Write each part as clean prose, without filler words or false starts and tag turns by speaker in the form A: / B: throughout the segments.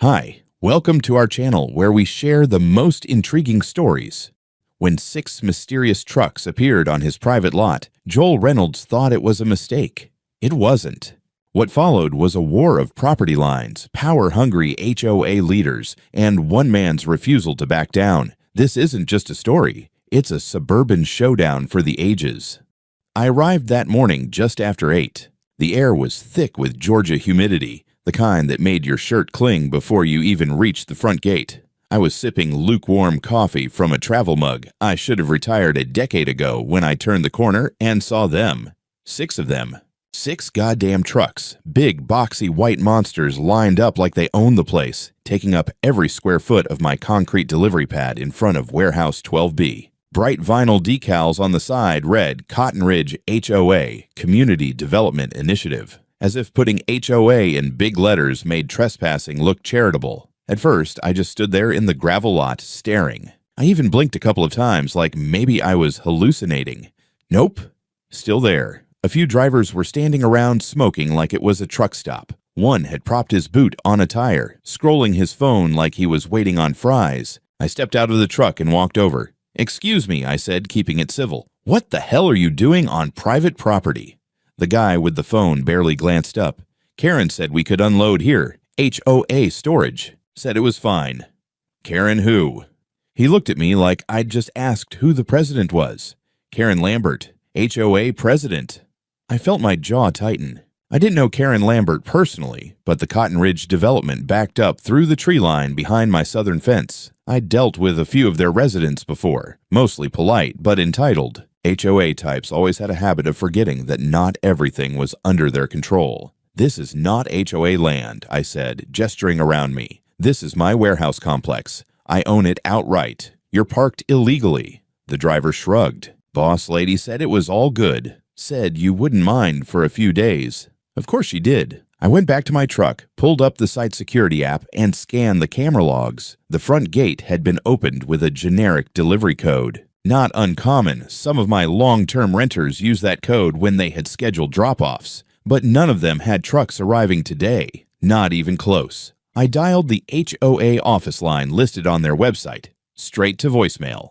A: Hi, welcome to our channel where we share the most intriguing stories. When 6 mysterious trucks appeared on his private lot, Joel Reynolds thought it was a mistake. It wasn't. What followed was a war of property lines, power-hungry HOA leaders, and one man's refusal to back down. This isn't just a story, it's a suburban showdown for the ages. I arrived that morning just after 8. The air was thick with Georgia humidity, the kind that made your shirt cling before you even reached the front gate. I was sipping lukewarm coffee from a travel mug I should have retired a decade ago when I turned the corner and saw them. 6 of them. 6 goddamn trucks, big boxy white monsters lined up like they owned the place, taking up every square foot of my concrete delivery pad in front of Warehouse 12B. Bright vinyl decals on the side read Cotton Ridge HOA, Community Development Initiative, as if putting HOA in big letters made trespassing look charitable. At first, I just stood there in the gravel lot, staring. I even blinked a couple of times like maybe I was hallucinating. Nope, still there. A few drivers were standing around smoking like it was a truck stop. One had propped his boot on a tire, scrolling his phone like he was waiting on fries. I stepped out of the truck and walked over. "Excuse me," I said, keeping it civil. "What the hell are you doing on private property?" The guy with the phone barely glanced up. "Karen said we could unload here. HOA storage. Said it was fine." "Karen who?" He looked at me like I'd just asked who the president was. "Karen Lambert, HOA president." I felt my jaw tighten. I didn't know Karen Lambert personally, but the Cotton Ridge development backed up through the tree line behind my southern fence. I'd dealt with a few of their residents before, mostly polite but entitled. HOA types always had a habit of forgetting that not everything was under their control. "This is not HOA land," I said, gesturing around me. "This is my warehouse complex. I own it outright. You're parked illegally." The driver shrugged. "Boss lady said it was all good. Said you wouldn't mind for a few days." Of course she did. I went back to my truck, pulled up the site security app, and scanned the camera logs. The front gate had been opened with a generic delivery code. Not uncommon, some of my long-term renters used that code when they had scheduled drop-offs, but none of them had trucks arriving today. Not even close. I dialed the HOA office line listed on their website. Straight to voicemail.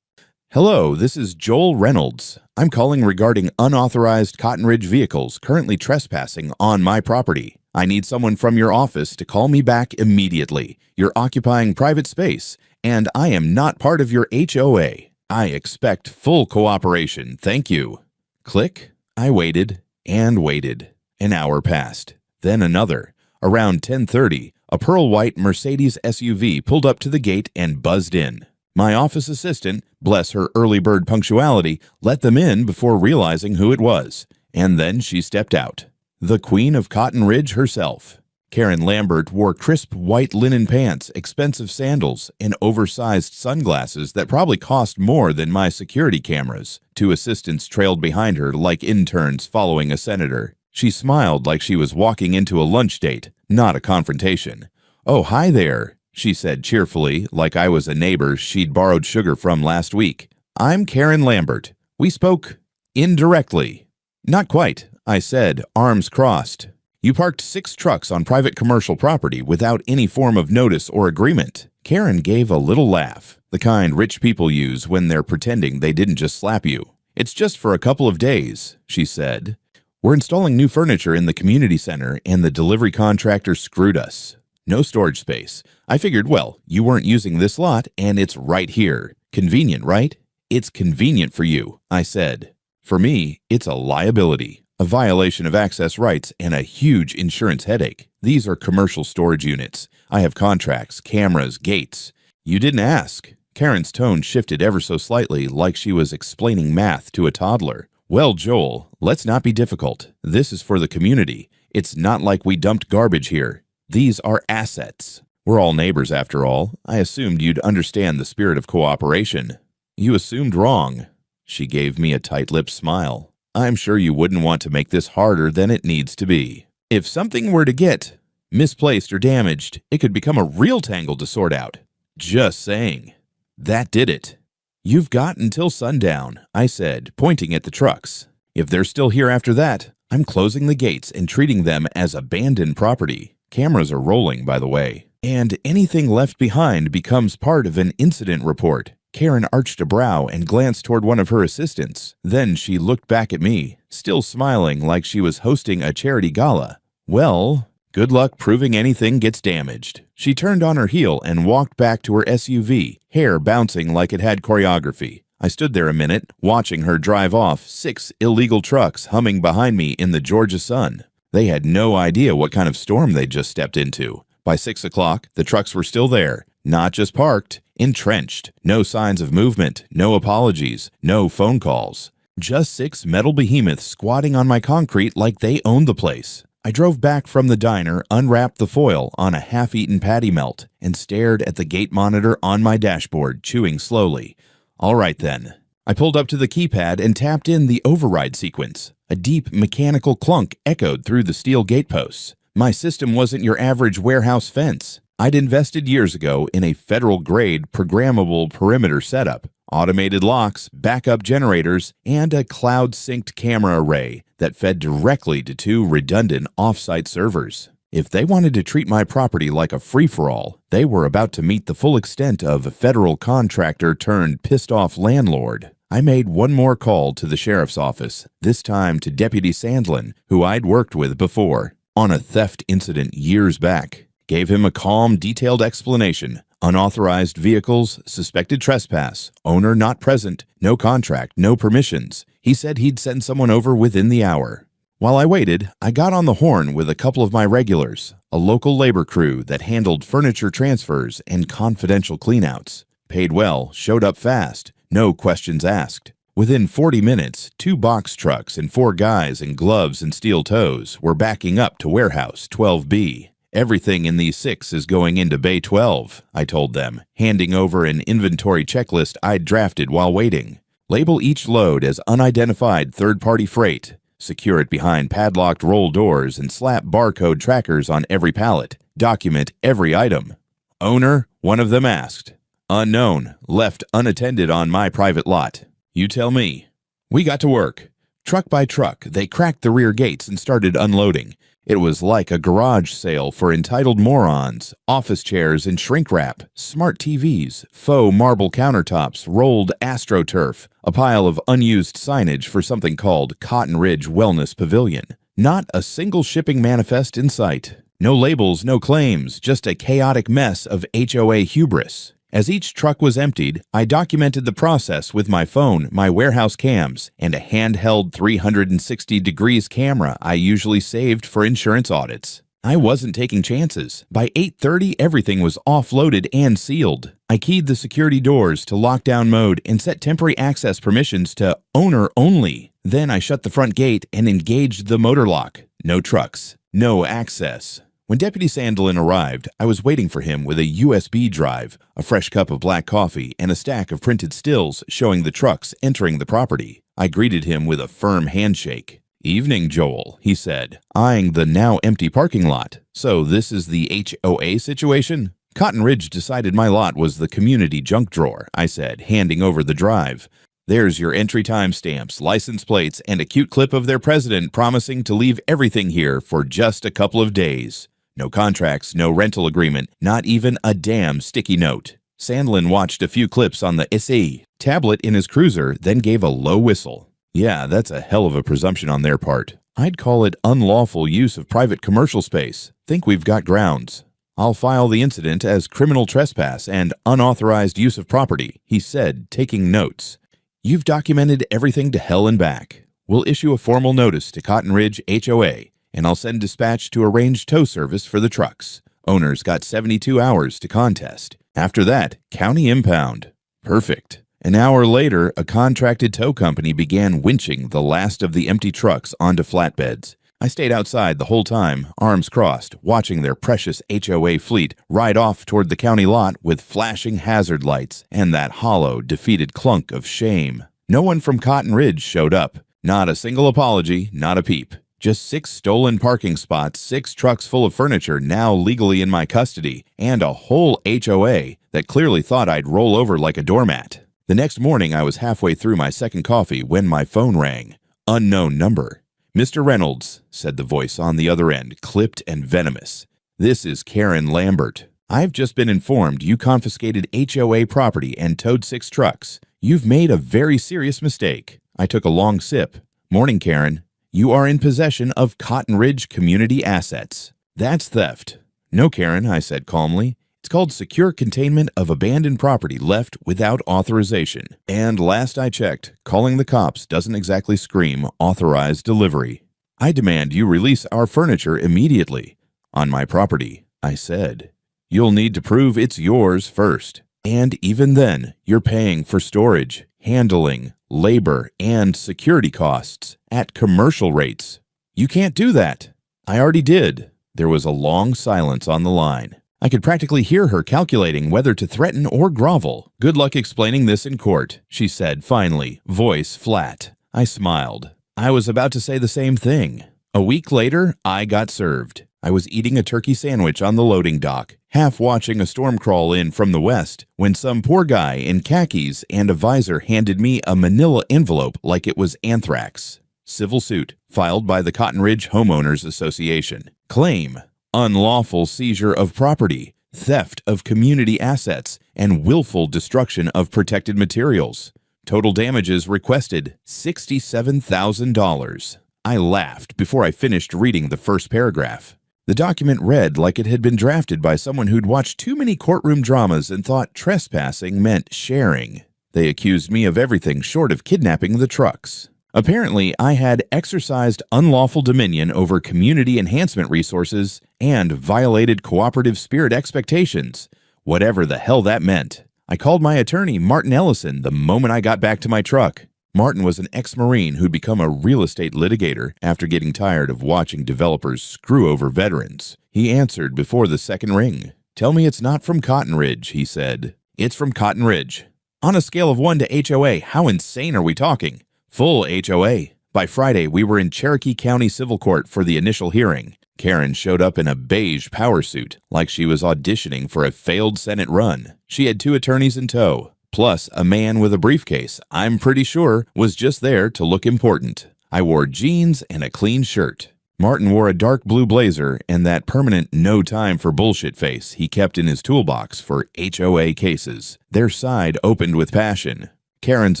A: "Hello, this is Joel Reynolds. I'm calling regarding unauthorized Cotton Ridge vehicles currently trespassing on my property. I need someone from your office to call me back immediately. You're occupying private space, and I am not part of your HOA. I expect full cooperation. Thank you." Click. I waited and waited. An hour passed. Then another. Around 10:30, a pearl white Mercedes SUV pulled up to the gate and buzzed in. My office assistant, bless her early bird punctuality, let them in before realizing who it was. And then she stepped out. The Queen of Cotton Ridge herself. Karen Lambert wore crisp white linen pants, expensive sandals, and oversized sunglasses that probably cost more than my security cameras. 2 assistants trailed behind her like interns following a senator. She smiled like she was walking into a lunch date, not a confrontation. "Oh, hi there," she said cheerfully, like I was a neighbor she'd borrowed sugar from last week. "I'm Karen Lambert. We spoke indirectly." "Not quite," I said, arms crossed. "You parked 6 trucks on private commercial property without any form of notice or agreement." Karen gave a little laugh, the kind rich people use when they're pretending they didn't just slap you. "It's just for a couple of days," she said. "We're installing new furniture in the community center, and the delivery contractor screwed us. No storage space. I figured, well, you weren't using this lot, and it's right here. Convenient, right?" "It's convenient for you," I said. "For me, it's a liability. A violation of access rights, and a huge insurance headache. These are commercial storage units. I have contracts, cameras, gates." "You didn't ask." Karen's tone shifted ever so slightly, like she was explaining math to a toddler. "Well, Joel, let's not be difficult. This is for the community. It's not like we dumped garbage here. These are assets. We're all neighbors after all. I assumed you'd understand the spirit of cooperation." "You assumed wrong." She gave me a tight-lipped smile. "I'm sure you wouldn't want to make this harder than it needs to be. If something were to get misplaced or damaged, it could become a real tangle to sort out." "Just saying." That did it. "You've got until sundown," I said, pointing at the trucks. "If they're still here after that, I'm closing the gates and treating them as abandoned property. Cameras are rolling, by the way." And anything left behind becomes part of an incident report. Karen arched a brow and glanced toward one of her assistants. Then she looked back at me, still smiling like she was hosting a charity gala. Well, good luck proving anything gets damaged. She turned on her heel and walked back to her SUV, hair bouncing like it had choreography. I stood there a minute, watching her drive off, 6 illegal trucks humming behind me in the Georgia sun. They had no idea what kind of storm they'd just stepped into. By 6 o'clock, the trucks were still there, not just parked, entrenched. No signs of movement, no apologies, no phone calls. Just 6 metal behemoths squatting on my concrete like they owned the place. I drove back from the diner, unwrapped the foil on a half-eaten patty melt, and stared at the gate monitor on my dashboard, chewing slowly. All right then. I pulled up to the keypad and tapped in the override sequence. A deep mechanical clunk echoed through the steel gateposts. My system wasn't your average warehouse fence. I'd invested years ago in a federal-grade programmable perimeter setup, automated locks, backup generators, and a cloud-synced camera array that fed directly to 2 redundant off-site servers. If they wanted to treat my property like a free-for-all, they were about to meet the full extent of a federal contractor turned pissed-off landlord. I made one more call to the sheriff's office, this time to Deputy Sandlin, who I'd worked with before, on a theft incident years back. Gave him a calm, detailed explanation. Unauthorized vehicles, suspected trespass, owner not present, no contract, no permissions. He said he'd send someone over within the hour. While I waited, I got on the horn with a couple of my regulars, a local labor crew that handled furniture transfers and confidential cleanouts. Paid well, showed up fast, no questions asked. Within 40 minutes, 2 box trucks and 4 guys in gloves and steel toes were backing up to warehouse 12B. Everything in these 6 is going into Bay 12, I told them, handing over an inventory checklist I'd drafted while waiting. Label each load as unidentified third-party freight. Secure it behind padlocked roll doors and slap barcode trackers on every pallet. Document every item. Owner, one of them asked. Unknown, left unattended on my private lot. You tell me. We got to work. Truck by truck, they cracked the rear gates and started unloading. It was like a garage sale for entitled morons, office chairs and shrink wrap, smart TVs, faux marble countertops, rolled AstroTurf, a pile of unused signage for something called Cotton Ridge Wellness Pavilion. Not a single shipping manifest in sight. No labels, no claims, just a chaotic mess of HOA hubris. As each truck was emptied, I documented the process with my phone, my warehouse cams, and a handheld 360 degrees camera I usually saved for insurance audits. I wasn't taking chances. By 8:30, everything was offloaded and sealed. I keyed the security doors to lockdown mode and set temporary access permissions to owner only. Then I shut the front gate and engaged the motor lock. No trucks, no access. When Deputy Sandlin arrived, I was waiting for him with a USB drive, a fresh cup of black coffee, and a stack of printed stills showing the trucks entering the property. I greeted him with a firm handshake. "Evening, Joel," he said, eyeing the now empty parking lot. "So this is the HOA situation?" "Cotton Ridge decided my lot was the community junk drawer," I said, handing over the drive. "There's your entry time stamps, license plates, and a cute clip of their president promising to leave everything here for just a couple of days. No contracts, no rental agreement, not even a damn sticky note." Sandlin watched a few clips on the SE tablet in his cruiser, then gave a low whistle. "Yeah, that's a hell of a presumption on their part. I'd call it unlawful use of private commercial space. Think we've got grounds. I'll file the incident as criminal trespass and unauthorized use of property," he said, taking notes. "You've documented everything to hell and back. We'll issue a formal notice to Cotton Ridge HOA, and I'll send dispatch to arrange tow service for the trucks. Owner's got 72 hours to contest. After that, county impound." Perfect. An hour later, a contracted tow company began winching the last of the empty trucks onto flatbeds. I stayed outside the whole time, arms crossed, watching their precious HOA fleet ride off toward the county lot with flashing hazard lights and that hollow, defeated clunk of shame. No one from Cotton Ridge showed up. Not a single apology, not a peep. Just 6 stolen parking spots, 6 trucks full of furniture now legally in my custody, and a whole HOA that clearly thought I'd roll over like a doormat. The next morning, I was halfway through my second coffee when my phone rang. Unknown number. "Mr. Reynolds," said the voice on the other end, clipped and venomous. "This is Karen Lambert. I've just been informed you confiscated HOA property and towed 6 trucks. You've made a very serious mistake. I took a long sip. Morning, Karen. You are in possession of Cotton Ridge community assets. That's theft. No, Karen, I said calmly. It's called secure containment of abandoned property left without authorization. And last I checked, calling the cops doesn't exactly scream authorized delivery. I demand you release our furniture immediately. On my property, I said. You'll need to prove it's yours first. And even then, you're paying for storage, handling, labor, and security costs at commercial rates. You can't do that. I already did. There was a long silence on the line. I could practically hear her calculating whether to threaten or grovel. Good luck explaining this in court, she said finally, voice flat. I smiled. I was about to say the same thing. A week later, I got served. I was eating a turkey sandwich on the loading dock, half watching a storm crawl in from the west, when some poor guy in khakis and a visor handed me a manila envelope like it was anthrax. Civil suit, filed by the Cotton Ridge Homeowners Association. Claim: unlawful seizure of property, theft of community assets, and willful destruction of protected materials. Total damages requested $67,000. I laughed before I finished reading the first paragraph. The document read like it had been drafted by someone who'd watched too many courtroom dramas and thought trespassing meant sharing. They accused me of everything short of kidnapping the trucks. Apparently, I had exercised unlawful dominion over community enhancement resources and violated cooperative spirit expectations, whatever the hell that meant. I called my attorney, Martin Ellison, the moment I got back to my truck. Martin was an ex-Marine who'd become a real estate litigator after getting tired of watching developers screw over veterans. He answered before the second ring. "Tell me it's not from Cotton Ridge," he said. "It's from Cotton Ridge." On a scale of 1 to HOA, how insane are we talking? Full HOA. By Friday, we were in Cherokee County Civil Court for the initial hearing. Karen showed up in a beige power suit, like she was auditioning for a failed Senate run. She had 2 attorneys in tow, plus a man with a briefcase I'm pretty sure was just there to look important. I wore jeans and a clean shirt. Martin wore a dark blue blazer and that permanent no time for bullshit face he kept in his toolbox for HOA cases. Their side opened with passion. Karen's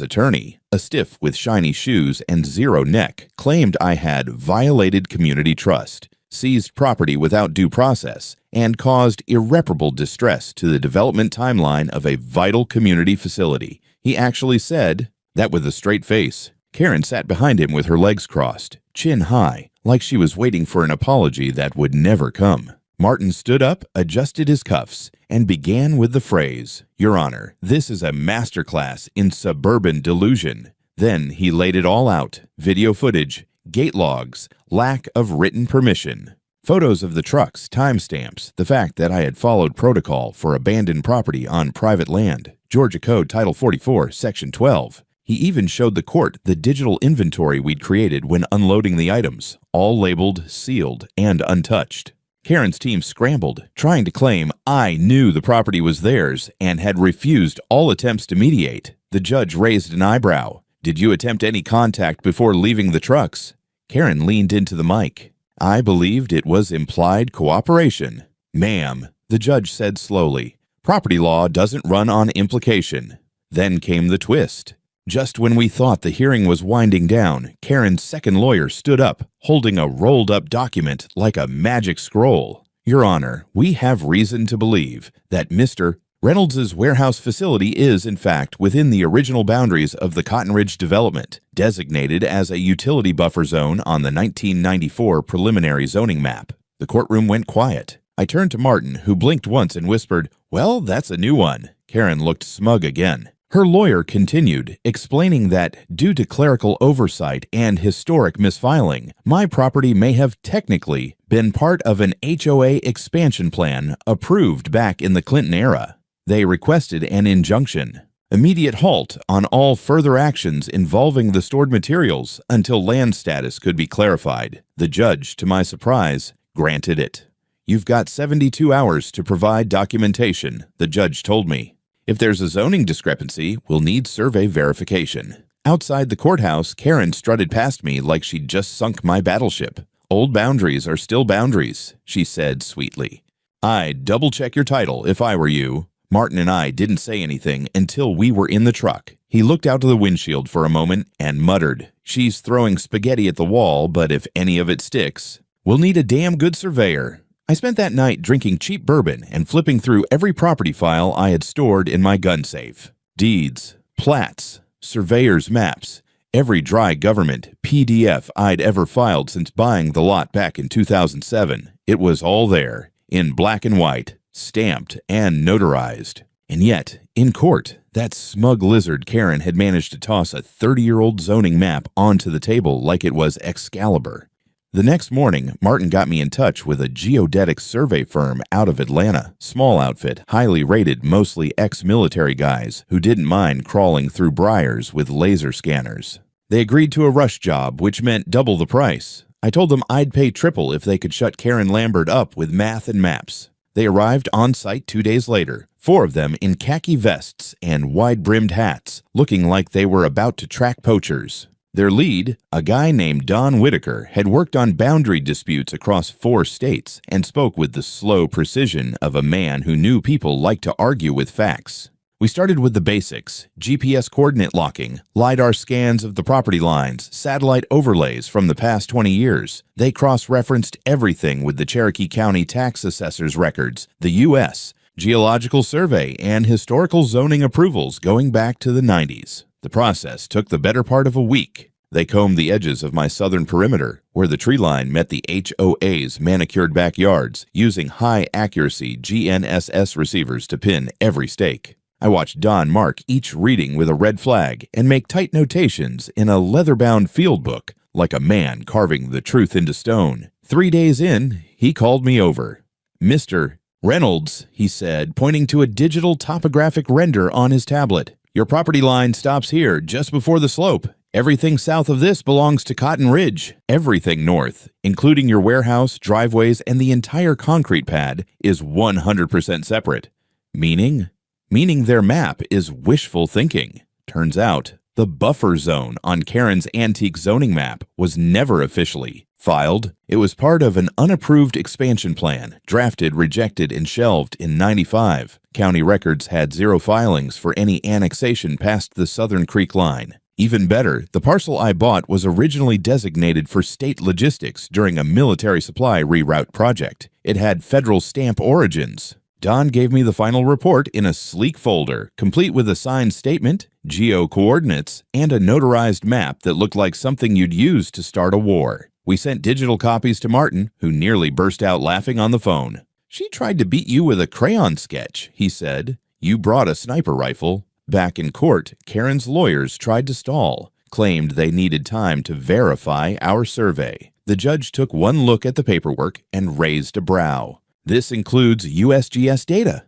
A: attorney, a stiff with shiny shoes and 0 neck, claimed I had violated community trust, seized property without due process, and caused irreparable distress to the development timeline of a vital community facility. He actually said that with a straight face. Karen sat behind him with her legs crossed, chin high, like she was waiting for an apology that would never come. Martin stood up, adjusted his cuffs, and began with the phrase, "Your Honor, this is a masterclass in suburban delusion." Then he laid it all out: video footage, gate logs, lack of written permission, photos of the trucks, timestamps, the fact that I had followed protocol for abandoned property on private land, Georgia Code Title 44, Section 12. He even showed the court the digital inventory we'd created when unloading the items, all labeled, sealed, and untouched. Karen's team scrambled, trying to claim I knew the property was theirs and had refused all attempts to mediate. The judge raised an eyebrow. "Did you attempt any contact before leaving the trucks?" Karen leaned into the mic. "I believed it was implied cooperation." "Ma'am," the judge said slowly, "property law doesn't run on implication." Then came the twist. Just when we thought the hearing was winding down, Karen's second lawyer stood up, holding a rolled-up document like a magic scroll. "Your Honor, we have reason to believe that Mr. Reynolds's warehouse facility is, in fact, within the original boundaries of the Cotton Ridge development, designated as a utility buffer zone on the 1994 preliminary zoning map." The courtroom went quiet. I turned to Martin, who blinked once and whispered, "Well, that's a new one." Karen looked smug again. Her lawyer continued, explaining that due to clerical oversight and historic misfiling, my property may have technically been part of an HOA expansion plan approved back in the Clinton era. They requested an injunction, immediate halt on all further actions involving the stored materials until land status could be clarified. The judge, to my surprise, granted it. "You've got 72 hours to provide documentation," the judge told me. "If there's a zoning discrepancy, we'll need survey verification." Outside the courthouse, Karen strutted past me like she'd just sunk my battleship. "Old boundaries are still boundaries," she said sweetly. I'd double-check your title if I were you." Martin and I didn't say anything until we were in the truck. He looked out of the windshield for a moment and muttered, "She's throwing spaghetti at the wall, but if any of it sticks, we'll need a damn good surveyor." I spent that night drinking cheap bourbon and flipping through every property file I had stored in my gun safe. Deeds, plats, surveyor's maps, every dry government PDF I'd ever filed since buying the lot back in 2007. It was all there, in black and white, stamped and notarized. And yet, in court, that smug lizard Karen had managed to toss a 30-year-old zoning map onto the table like it was Excalibur. The next morning, Martin got me in touch with a geodetic survey firm out of Atlanta. Small outfit, highly rated, mostly ex-military guys who didn't mind crawling through briars with laser scanners. They agreed to a rush job, which meant double the price. I told them I'd pay triple if they could shut Karen Lambert up with math and maps. They arrived on site 2 days later, 4 of them in khaki vests and wide-brimmed hats, looking like they were about to track poachers. Their lead, a guy named Don Whitaker, had worked on boundary disputes across 4 states and spoke with the slow precision of a man who knew people like to argue with facts. We started with the basics: GPS coordinate locking, LiDAR scans of the property lines, satellite overlays from the past 20 years. They cross-referenced everything with the Cherokee County tax assessor's records, the U.S., Geological Survey, and historical zoning approvals going back to the 90s. The process took the better part of a week. They combed the edges of my southern perimeter, where the tree line met the HOA's manicured backyards, using high-accuracy GNSS receivers to pin every stake. I watched Don mark each reading with a red flag and make tight notations in a leather-bound field book, like a man carving the truth into stone. 3 days in, he called me over. "Mr. Reynolds," he said, pointing to a digital topographic render on his tablet. "Your property line stops here, just before the slope. Everything south of this belongs to Cotton Ridge. Everything north, including your warehouse, driveways, and the entire concrete pad, is 100% separate." Meaning their map is wishful thinking. Turns out, the buffer zone on Karen's antique zoning map was never officially filed. It was part of an unapproved expansion plan, drafted, rejected, and shelved in '95. County records had 0 filings for any annexation past the Southern Creek line. Even better, the parcel I bought was originally designated for state logistics during a military supply reroute project. It had federal stamp origins. Don gave me the final report in a sleek folder, complete with a signed statement, geo-coordinates, and a notarized map that looked like something you'd use to start a war. We sent digital copies to Martin, who nearly burst out laughing on the phone. "She tried to beat you with a crayon sketch," he said. "You brought a sniper rifle." Back in court, Karen's lawyers tried to stall, claimed they needed time to verify our survey. The judge took one look at the paperwork and raised a brow. "This includes USGS data."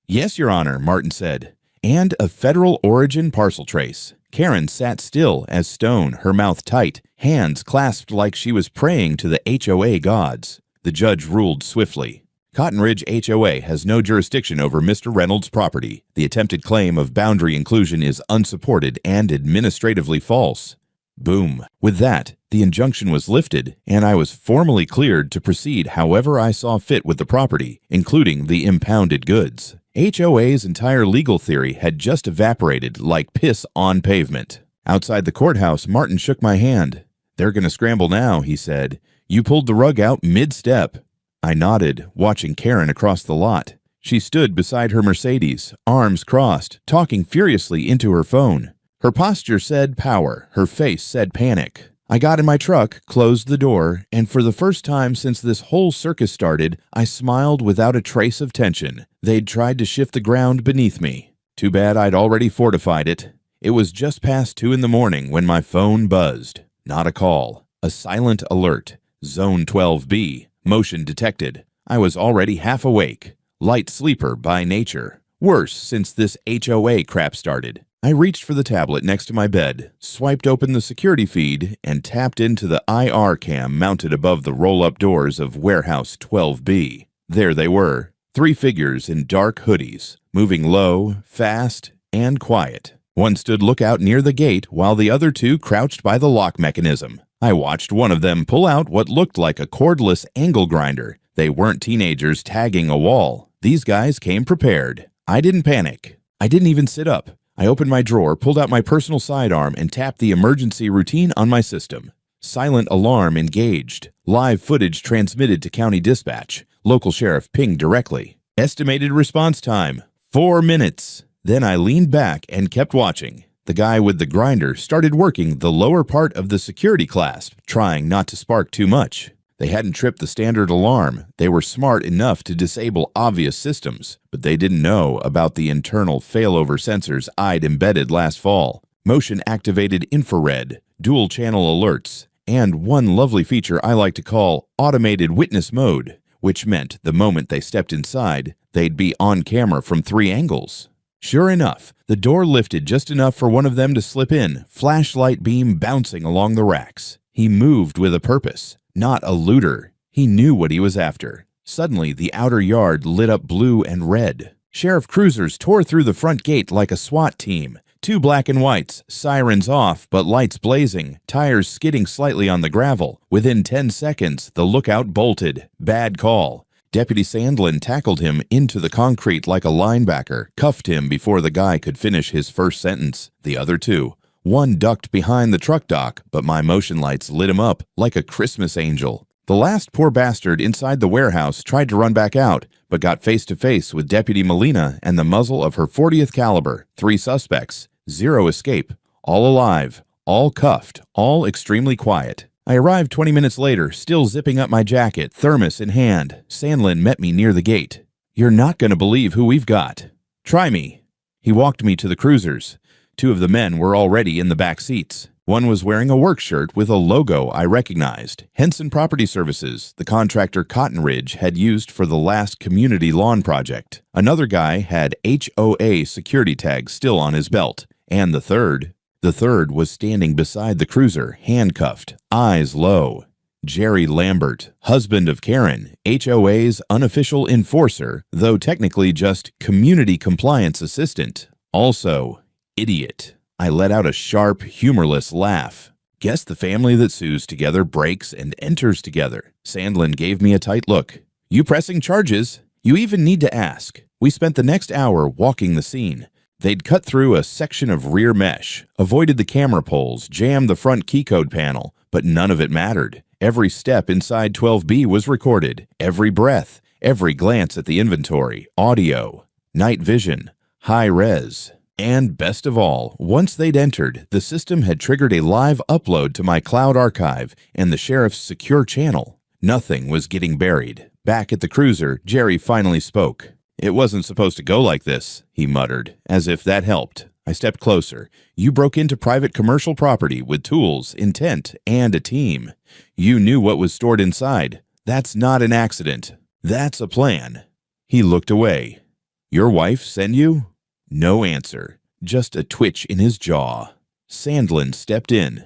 A: "Yes, Your Honor," Martin said. "And a federal origin parcel trace." Karen sat still as stone, her mouth tight, hands clasped like she was praying to the HOA gods. The judge ruled swiftly. "Cotton Ridge HOA has no jurisdiction over Mr. Reynolds' property. The attempted claim of boundary inclusion is unsupported and administratively false." Boom. With that, the injunction was lifted, and I was formally cleared to proceed however I saw fit with the property, including the impounded goods. HOA's entire legal theory had just evaporated like piss on pavement. Outside the courthouse, Martin shook my hand. "They're going to scramble now," he said. "You pulled the rug out mid-step." I nodded, watching Karen across the lot. She stood beside her Mercedes, arms crossed, talking furiously into her phone. Her posture said power, her face said panic. I got in my truck, closed the door, and for the first time since this whole circus started, I smiled without a trace of tension. They'd tried to shift the ground beneath me. Too bad I'd already fortified it. It was just past 2 in the morning when my phone buzzed. Not a call. A silent alert. Zone 12B. Motion detected. I was already half awake. Light sleeper by nature. Worse since this HOA crap started. I reached for the tablet next to my bed, swiped open the security feed, and tapped into the IR cam mounted above the roll-up doors of Warehouse 12B. There they were, 3 figures in dark hoodies, moving low, fast, and quiet. One stood lookout near the gate while the other 2 crouched by the lock mechanism. I watched one of them pull out what looked like a cordless angle grinder, They weren't teenagers tagging a wall. These guys came prepared. I didn't panic. I didn't even sit up. I opened my drawer, pulled out my personal sidearm, and tapped the emergency routine on my system. Silent alarm engaged. Live footage transmitted to county dispatch. Local sheriff pinged directly. Estimated response time, 4 minutes. Then I leaned back and kept watching. The guy with the grinder started working the lower part of the security clasp, trying not to spark too much. They hadn't tripped the standard alarm. They were smart enough to disable obvious systems, but they didn't know about the internal failover sensors I'd embedded last fall. Motion-activated infrared, dual-channel alerts, and one lovely feature I like to call automated witness mode, which meant the moment they stepped inside, they'd be on camera from 3 angles. Sure enough, the door lifted just enough for one of them to slip in, flashlight beam bouncing along the racks. He moved with a purpose, not a looter. He knew what he was after. Suddenly, the outer yard lit up blue and red. Sheriff cruisers tore through the front gate like a SWAT team. 2 black and whites, sirens off but lights blazing, tires skidding slightly on the gravel. Within 10 seconds, the lookout bolted. Bad call. Deputy Sandlin tackled him into the concrete like a linebacker, cuffed him before the guy could finish his first sentence. The other 2. One ducked behind the truck dock, but my motion lights lit him up like a Christmas angel. The last poor bastard inside the warehouse tried to run back out, but got face-to-face with Deputy Molina and the muzzle of her 40th caliber. 3 suspects, 0 escape, all alive, all cuffed, all extremely quiet. I arrived 20 minutes later, still zipping up my jacket, thermos in hand. Sandlin met me near the gate. "You're not going to believe who we've got. Try me." He walked me to the cruisers. 2 of the men were already in the back seats. One was wearing a work shirt with a logo I recognized. Henson Property Services, the contractor Cotton Ridge had used for the last community lawn project. Another guy had HOA security tags still on his belt. And the third was standing beside the cruiser, handcuffed, eyes low. Jerry Lambert, husband of Karen, HOA's unofficial enforcer, though technically just community compliance assistant. Also, idiot. I let out a sharp, humorless laugh. Guess the family that sues together breaks and enters together. Sandlin gave me a tight look. "You pressing charges? You even need to ask." We spent the next hour walking the scene. They'd cut through a section of rear mesh, avoided the camera poles, jammed the front keycode panel, but none of it mattered. Every step inside 12B was recorded. Every breath, every glance at the inventory, audio, night vision, high res. And best of all, once they'd entered, the system had triggered a live upload to my cloud archive and the sheriff's secure channel. Nothing was getting buried. Back at the cruiser, Jerry finally spoke. "It wasn't supposed to go like this," he muttered, as if that helped. I stepped closer. "You broke into private commercial property with tools, intent, and a team. You knew what was stored inside. That's not an accident. That's a plan." He looked away. "Your wife send you?" No answer, just a twitch in his jaw. Sandlin stepped in.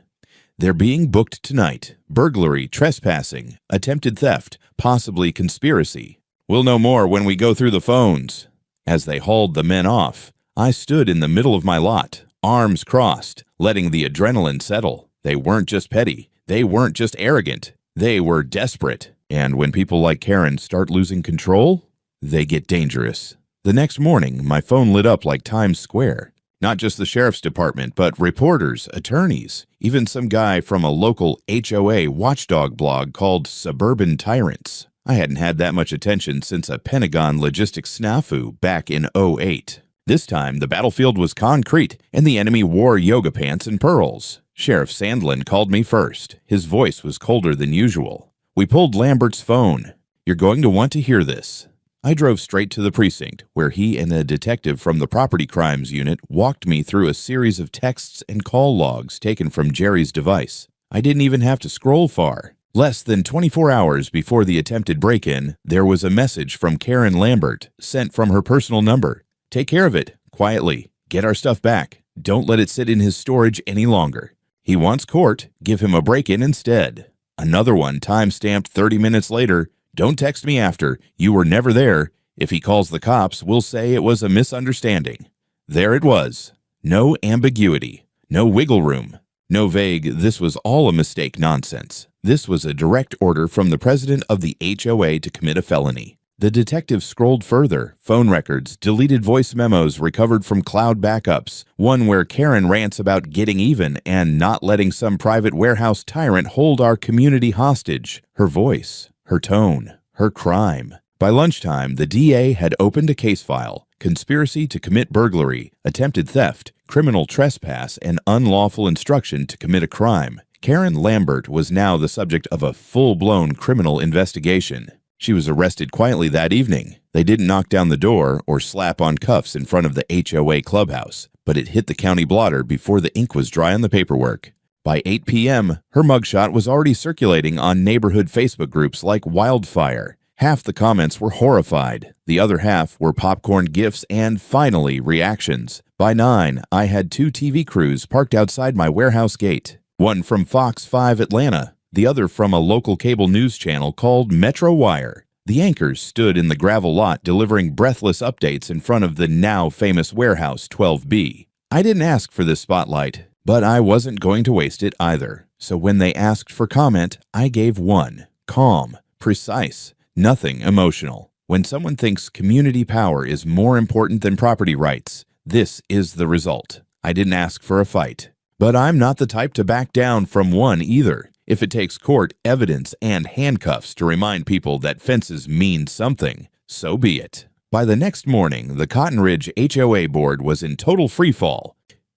A: "They're being booked tonight. Burglary, trespassing, attempted theft, possibly conspiracy. We'll know more when we go through the phones." As they hauled the men off, I stood in the middle of my lot, arms crossed, letting the adrenaline settle. They weren't just petty. They weren't just arrogant. They were desperate. And when people like Karen start losing control, they get dangerous. The next morning, my phone lit up like Times Square. Not just the sheriff's department, but reporters, attorneys, even some guy from a local HOA watchdog blog called Suburban Tyrants. I hadn't had that much attention since a Pentagon logistics snafu back in '08. This time, the battlefield was concrete, and the enemy wore yoga pants and pearls. Sheriff Sandlin called me first. His voice was colder than usual. We pulled Lambert's phone. "You're going to want to hear this." I drove straight to the precinct, where he and a detective from the property crimes unit walked me through a series of texts and call logs taken from Jerry's device. I didn't even have to scroll far. Less than 24 hours before the attempted break-in, there was a message from Karen Lambert, sent from her personal number. "Take care of it, quietly. Get our stuff back. Don't let it sit in his storage any longer. He wants court. Give him a break-in instead." Another one, time-stamped 30 minutes later. "Don't text me after. You were never there. If he calls the cops, we'll say it was a misunderstanding." There it was. No ambiguity. No wiggle room. No vague, this was all a mistake nonsense. This was a direct order from the president of the HOA to commit a felony. The detective scrolled further. Phone records, deleted voice memos recovered from cloud backups, one where Karen rants about getting even and not letting some private warehouse tyrant hold our community hostage. Her voice, her tone, her crime. By lunchtime, the DA had opened a case file: conspiracy to commit burglary, attempted theft, criminal trespass, and unlawful instruction to commit a crime. Karen Lambert was now the subject of a full-blown criminal investigation. She was arrested quietly that evening. They didn't knock down the door or slap on cuffs in front of the HOA clubhouse, but it hit the county blotter before the ink was dry on the paperwork. By 8 p.m., her mugshot was already circulating on neighborhood Facebook groups like wildfire. Half the comments were horrified. The other half were popcorn gifs and, finally, reactions. By 9, I had 2 TV crews parked outside my warehouse gate. One from Fox 5 Atlanta, the other from a local cable news channel called Metro Wire. The anchors stood in the gravel lot delivering breathless updates in front of the now famous warehouse 12B. I didn't ask for this spotlight, but I wasn't going to waste it either. So when they asked for comment, I gave one. Calm, precise, nothing emotional. When someone thinks community power is more important than property rights, this is the result. I didn't ask for a fight. But I'm not the type to back down from one either. If it takes court, evidence, and handcuffs to remind people that fences mean something, so be it. By the next morning, the Cotton Ridge HOA board was in total freefall.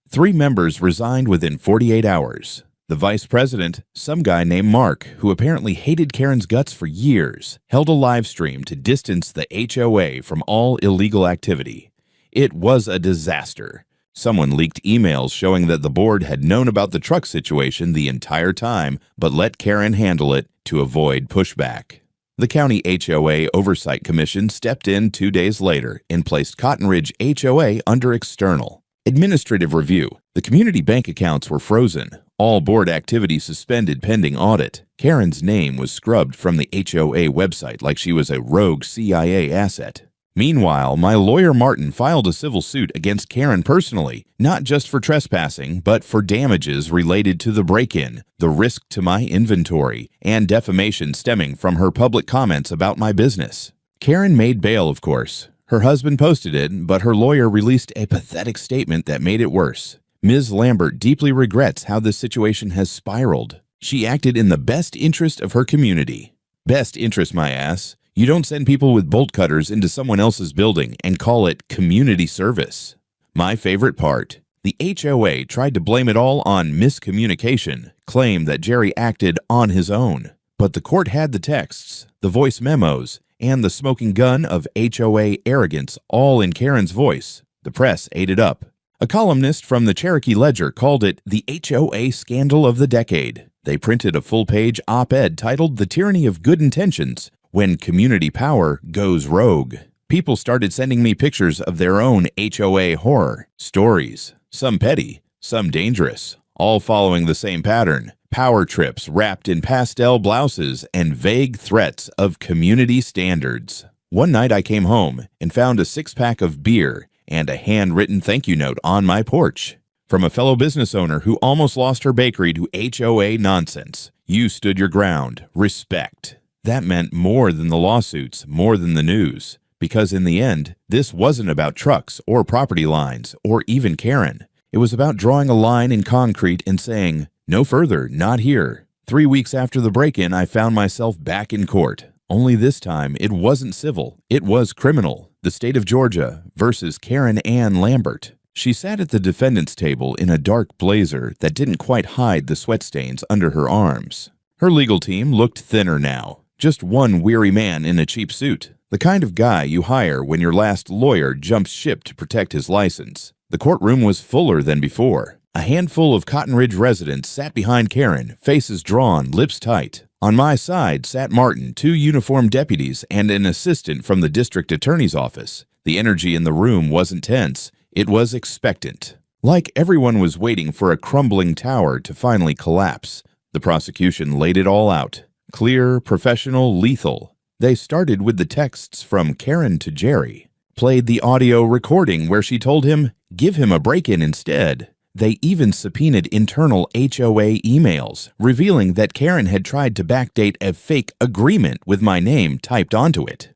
A: 3 members resigned within 48 hours. The vice president, some guy named Mark, who apparently hated Karen's guts for years, held a live stream to distance the HOA from all illegal activity. It was a disaster. Someone leaked emails showing that the board had known about the truck situation the entire time, but let Karen handle it to avoid pushback. The County HOA Oversight Commission stepped in 2 days later and placed Cotton Ridge HOA under external administrative review. The community bank accounts were frozen. All board activity suspended pending audit. Karen's name was scrubbed from the HOA website like she was a rogue CIA asset. Meanwhile, my lawyer Martin filed a civil suit against Karen personally, not just for trespassing, but for damages related to the break-in, the risk to my inventory, and defamation stemming from her public comments about my business. Karen made bail, of course. Her husband posted it, but her lawyer released a pathetic statement that made it worse. Ms. Lambert deeply regrets how this situation has spiraled. She acted in the best interest of her community. Best interest, my ass. You don't send people with bolt cutters into someone else's building and call it community service. My favorite part, the HOA tried to blame it all on miscommunication, claimed that Jerry acted on his own. But the court had the texts, the voice memos, and the smoking gun of HOA arrogance all in Karen's voice. The press ate it up. A columnist from the Cherokee Ledger called it the HOA scandal of the decade. They printed a full-page op-ed titled "The Tyranny of Good Intentions," when community power goes rogue. People started sending me pictures of their own HOA horror stories, some petty, some dangerous, all following the same pattern: power trips wrapped in pastel blouses and vague threats of community standards. One night I came home and found a 6-pack of beer and a handwritten thank you note on my porch from a fellow business owner who almost lost her bakery to HOA nonsense. You stood your ground. Respect. That meant more than the lawsuits, more than the news. Because in the end, this wasn't about trucks or property lines or even Karen. It was about drawing a line in concrete and saying, no further, not here. 3 weeks after the break-in, I found myself back in court. Only this time, it wasn't civil. It was criminal. The state of Georgia versus Karen Ann Lambert. She sat at the defendant's table in a dark blazer that didn't quite hide the sweat stains under her arms. Her legal team looked thinner now. Just one weary man in a cheap suit. The kind of guy you hire when your last lawyer jumps ship to protect his license. The courtroom was fuller than before. A handful of Cotton Ridge residents sat behind Karen, faces drawn, lips tight. On my side sat Martin, 2 uniformed deputies, and an assistant from the district attorney's office. The energy in the room wasn't tense. It was expectant. Like everyone was waiting for a crumbling tower to finally collapse. The prosecution laid it all out. Clear, professional, lethal. They started with the texts from Karen to Jerry. Played the audio recording where she told him, give him a break-in instead. They even subpoenaed internal HOA emails, revealing that Karen had tried to backdate a fake agreement with my name typed onto it.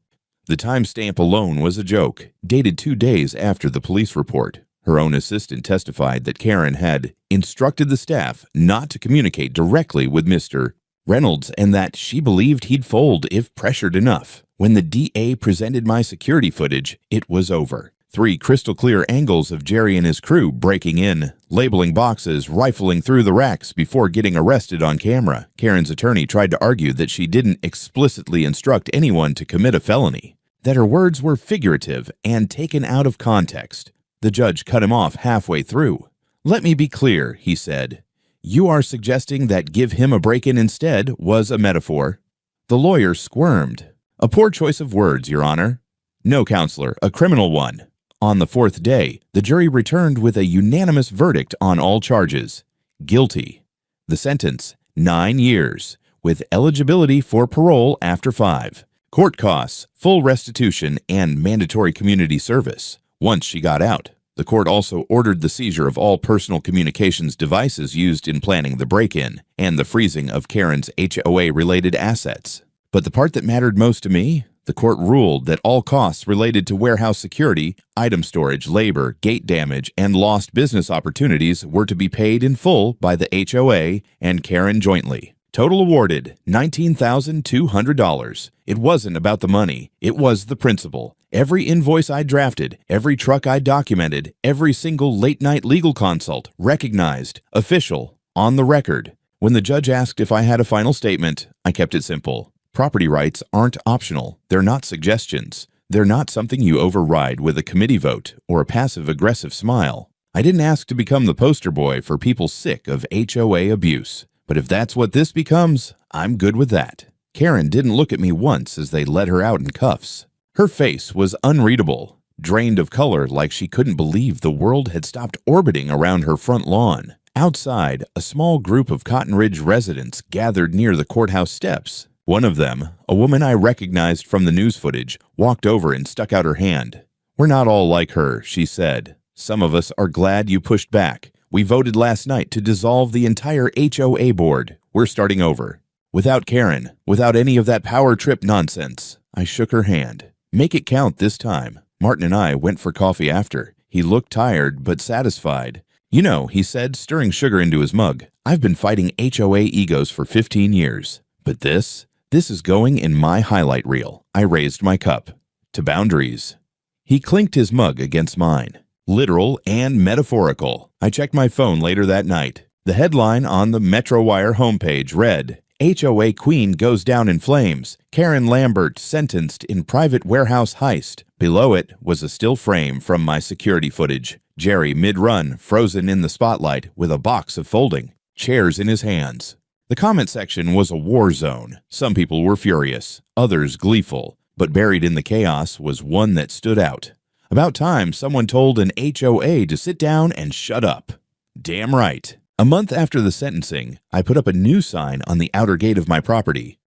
A: The timestamp alone was a joke, dated 2 days after the police report. Her own assistant testified that Karen had instructed the staff not to communicate directly with Mr. Reynolds and that she believed he'd fold if pressured enough. When the DA presented my security footage, it was over. 3 crystal-clear angles of Jerry and his crew breaking in, labeling boxes, rifling through the racks before getting arrested on camera. Karen's attorney tried to argue that she didn't explicitly instruct anyone to commit a felony, that her words were figurative and taken out of context. The judge cut him off halfway through. "Let me be clear," he said. "You are suggesting that give him a break-in instead was a metaphor." The lawyer squirmed. "A poor choice of words, Your Honor." "No, counselor, a criminal one." On the 4th day, the jury returned with a unanimous verdict on all charges. Guilty. The sentence, 9 years, with eligibility for parole after 5. Court costs, full restitution, and mandatory community service. Once she got out, the court also ordered the seizure of all personal communications devices used in planning the break-in and the freezing of Karen's HOA-related assets. But the part that mattered most to me? The court ruled that all costs related to warehouse security, item storage, labor, gate damage, and lost business opportunities were to be paid in full by the HOA and Karen jointly. Total awarded $19,200. It wasn't about the money, it was the principle. Every invoice I drafted, every truck I documented, every single late-night legal consult, recognized, official, on the record. When the judge asked if I had a final statement, I kept it simple. Property rights aren't optional. They're not suggestions. They're not something you override with a committee vote or a passive-aggressive smile. I didn't ask to become the poster boy for people sick of HOA abuse. But if that's what this becomes, I'm good with that. Karen didn't look at me once as they let her out in cuffs. Her face was unreadable, drained of color like she couldn't believe the world had stopped orbiting around her front lawn. Outside, a small group of Cotton Ridge residents gathered near the courthouse steps. One of them, a woman I recognized from the news footage, walked over and stuck out her hand. "We're not all like her," she said. "Some of us are glad you pushed back. We voted last night to dissolve the entire HOA board. We're starting over. Without Karen, without any of that power trip nonsense." I shook her hand. "Make it count this time." Martin and I went for coffee after. He looked tired but satisfied. "You know," he said, stirring sugar into his mug, "I've been fighting HOA egos for 15 years. But this is going in my highlight reel." I raised my cup. "To boundaries." He clinked his mug against mine. Literal and metaphorical. I checked my phone later that night. The headline on the Metro Wire homepage read, "HOA Queen Goes Down in Flames. Karen Lambert Sentenced in Private Warehouse Heist." Below it was a still frame from my security footage. Jerry mid-run, frozen in the spotlight, with a box of folding chairs in his hands. The comment section was a war zone. Some people were furious, others gleeful, but buried in the chaos was one that stood out. About time someone told an HOA to sit down and shut up. Damn right. A month after the sentencing, I put up a new sign on the outer gate of my property.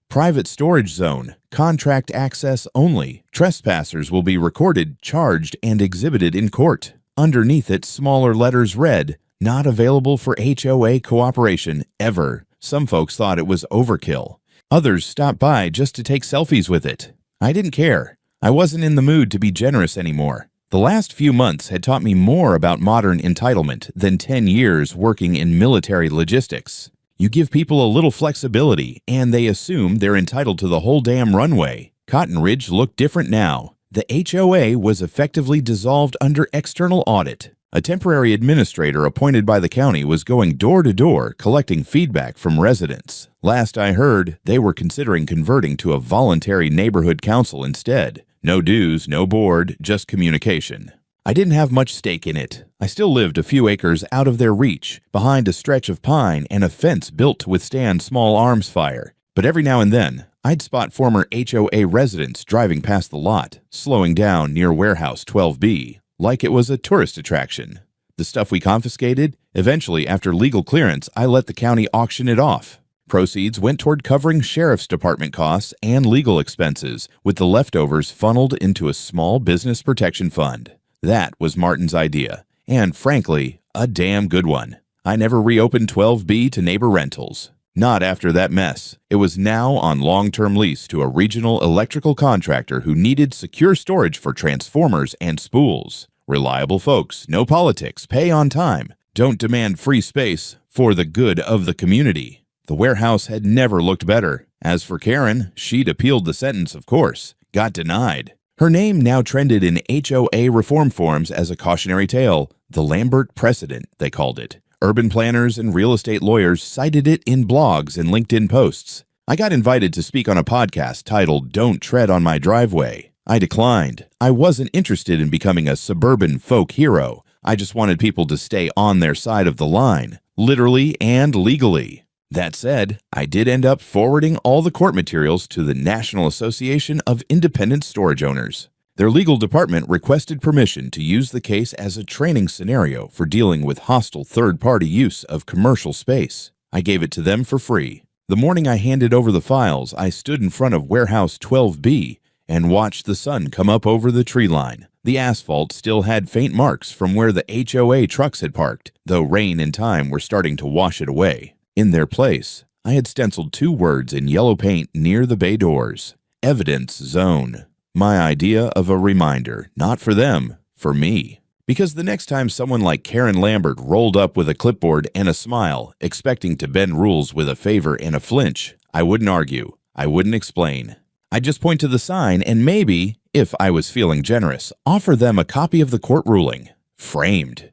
A: "Private storage zone, contract access only. Trespassers will be recorded, charged, and exhibited in court." Underneath it, smaller letters read, "Not available for HOA cooperation, ever." Some folks thought it was overkill. Others stopped by just to take selfies with it. I didn't care. I wasn't in the mood to be generous anymore. The last few months had taught me more about modern entitlement than 10 years working in military logistics. You give people a little flexibility, and they assume they're entitled to the whole damn runway. Cotton Ridge looked different now. The HOA was effectively dissolved under external audit. A temporary administrator appointed by the county was going door to door collecting feedback from residents. Last I heard, they were considering converting to a voluntary neighborhood council instead. No dues, no board, just communication. I didn't have much stake in it. I still lived a few acres out of their reach, behind a stretch of pine and a fence built to withstand small arms fire. But every now and then, I'd spot former HOA residents driving past the lot, slowing down near Warehouse 12B. Like it was a tourist attraction. The stuff we confiscated, eventually after legal clearance, I let the county auction it off. Proceeds went toward covering sheriff's department costs and legal expenses, with the leftovers funneled into a small business protection fund. That was Martin's idea, and frankly, A damn good one. I never reopened 12B to neighbor rentals. Not after that mess. It was now on long-term lease to a regional electrical contractor who needed secure storage for transformers and spools. Reliable folks, no politics, pay on time, don't demand free space for the good of the community. The warehouse had never looked better. As for Karen, she'd appealed the sentence, of course. Got denied. Her name now trended in HOA reform forums as a cautionary tale. The Lambert precedent, they called it. Urban planners and real estate lawyers cited it in blogs and LinkedIn posts. I got invited to speak on a podcast titled Don't Tread on My Driveway. I declined. I wasn't interested in becoming a suburban folk hero. I just wanted people to stay on their side of the line, literally and legally. That said, I did end up forwarding all the court materials to the National Association of Independent Storage Owners. Their legal department requested permission to use the case as a training scenario for dealing with hostile third-party use of commercial space. I gave it to them for free. The morning I handed over the files, I stood in front of Warehouse 12B and watched the sun come up over the tree line. The asphalt still had faint marks from where the HOA trucks had parked, though rain and time were starting to wash it away. In their place, I had stenciled 2 words in yellow paint near the bay doors: Evidence Zone. My idea of a reminder, not for them, for me. Because the next time someone like Karen Lambert rolled up with a clipboard and a smile, expecting to bend rules with a favor and a flinch, I wouldn't argue. I wouldn't explain. I'd just point to the sign and maybe, if I was feeling generous, offer them a copy of the court ruling, framed.